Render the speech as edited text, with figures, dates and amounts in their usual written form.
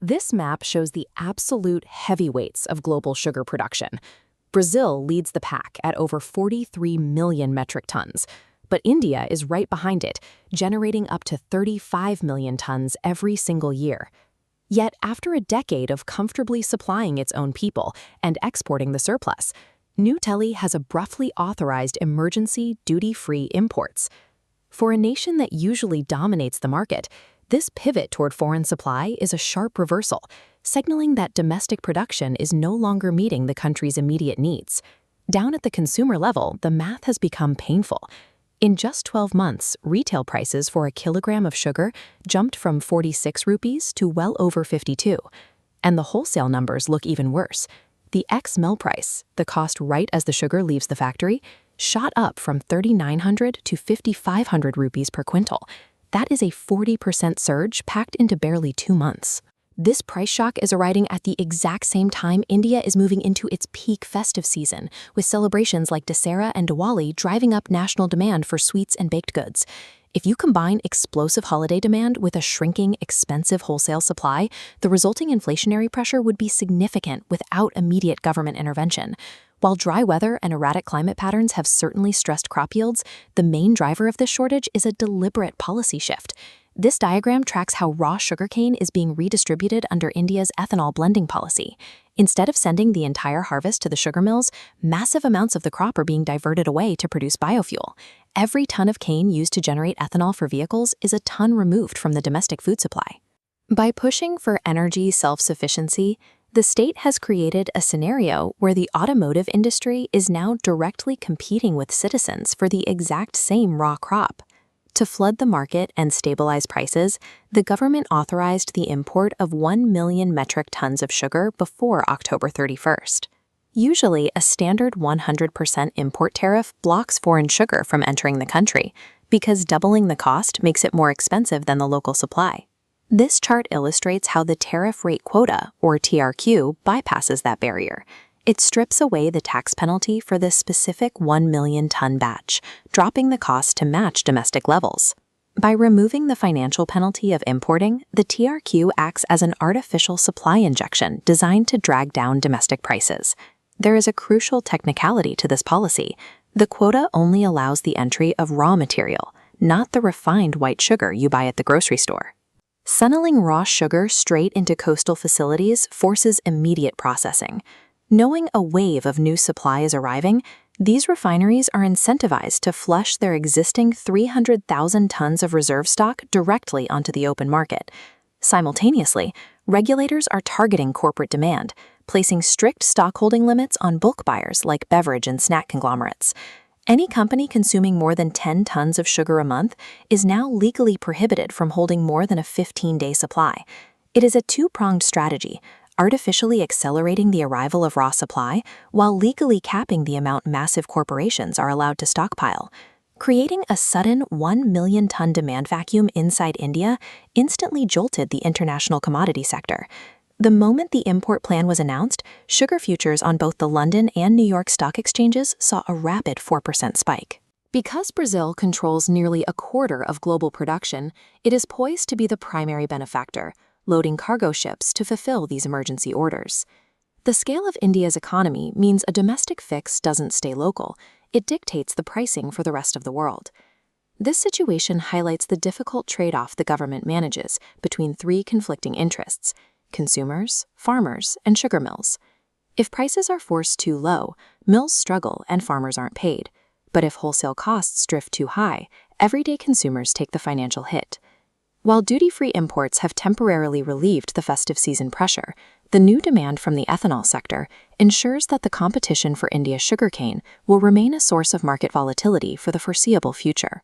This map shows the absolute heavyweights of global sugar production. Brazil leads the pack at over 43 million metric tons, but India is right behind it, generating up to 35 million tons every single year. Yet, after a decade of comfortably supplying its own people and exporting the surplus, New Delhi has abruptly authorized emergency duty-free imports. For a nation that usually dominates the market, this pivot toward foreign supply is a sharp reversal, signaling that domestic production is no longer meeting the country's immediate needs. Down at the consumer level, the math has become painful. In just 12 months, retail prices for a kilogram of sugar jumped from 46 rupees to well over 52. And the wholesale numbers look even worse. The ex-mill price, the cost right as the sugar leaves the factory, shot up from 3,900 to 5,500 rupees per quintal. That is a 40% surge packed into barely 2 months. This price shock is arriving at the exact same time India is moving into its peak festive season, with celebrations like Dussehra and Diwali driving up national demand for sweets and baked goods. If you combine explosive holiday demand with a shrinking, expensive wholesale supply, the resulting inflationary pressure would be significant without immediate government intervention. While dry weather and erratic climate patterns have certainly stressed crop yields, the main driver of this shortage is a deliberate policy shift. This diagram tracks how raw sugarcane is being redistributed under India's ethanol blending policy. Instead of sending the entire harvest to the sugar mills, massive amounts of the crop are being diverted away to produce biofuel. Every ton of cane used to generate ethanol for vehicles is a ton removed from the domestic food supply. By pushing for energy self-sufficiency, the state has created a scenario where the automotive industry is now directly competing with citizens for the exact same raw crop. To flood the market and stabilize prices, the government authorized the import of 1 million metric tons of sugar before October 31st. Usually, a standard 100% import tariff blocks foreign sugar from entering the country, because doubling the cost makes it more expensive than the local supply. This chart illustrates how the tariff rate quota, or TRQ, bypasses that barrier. It strips away the tax penalty for this specific 1 million ton batch, dropping the cost to match domestic levels. By removing the financial penalty of importing, the TRQ acts as an artificial supply injection designed to drag down domestic prices. There is a crucial technicality to this policy. The quota only allows the entry of raw material, not the refined white sugar you buy at the grocery store. Funneling raw sugar straight into coastal facilities forces immediate processing. Knowing a wave of new supply is arriving, these refineries are incentivized to flush their existing 300,000 tons of reserve stock directly onto the open market. Simultaneously, regulators are targeting corporate demand, placing strict stockholding limits on bulk buyers like beverage and snack conglomerates. Any company consuming more than 10 tons of sugar a month is now legally prohibited from holding more than a 15-day supply. It is a two-pronged strategy, artificially accelerating the arrival of raw supply while legally capping the amount massive corporations are allowed to stockpile. Creating a sudden 1 million ton demand vacuum inside India instantly jolted the international commodity sector. The moment the import plan was announced, sugar futures on both the London and New York stock exchanges saw a rapid 4% spike. Because Brazil controls nearly a quarter of global production, it is poised to be the primary benefactor, loading cargo ships to fulfill these emergency orders. The scale of India's economy means a domestic fix doesn't stay local. It dictates the pricing for the rest of the world. This situation highlights the difficult trade-off the government manages between three conflicting interests: consumers, farmers, and sugar mills. If prices are forced too low, mills struggle and farmers aren't paid. But if wholesale costs drift too high, everyday consumers take the financial hit. While duty-free imports have temporarily relieved the festive season pressure, the new demand from the ethanol sector ensures that the competition for India's sugarcane will remain a source of market volatility for the foreseeable future.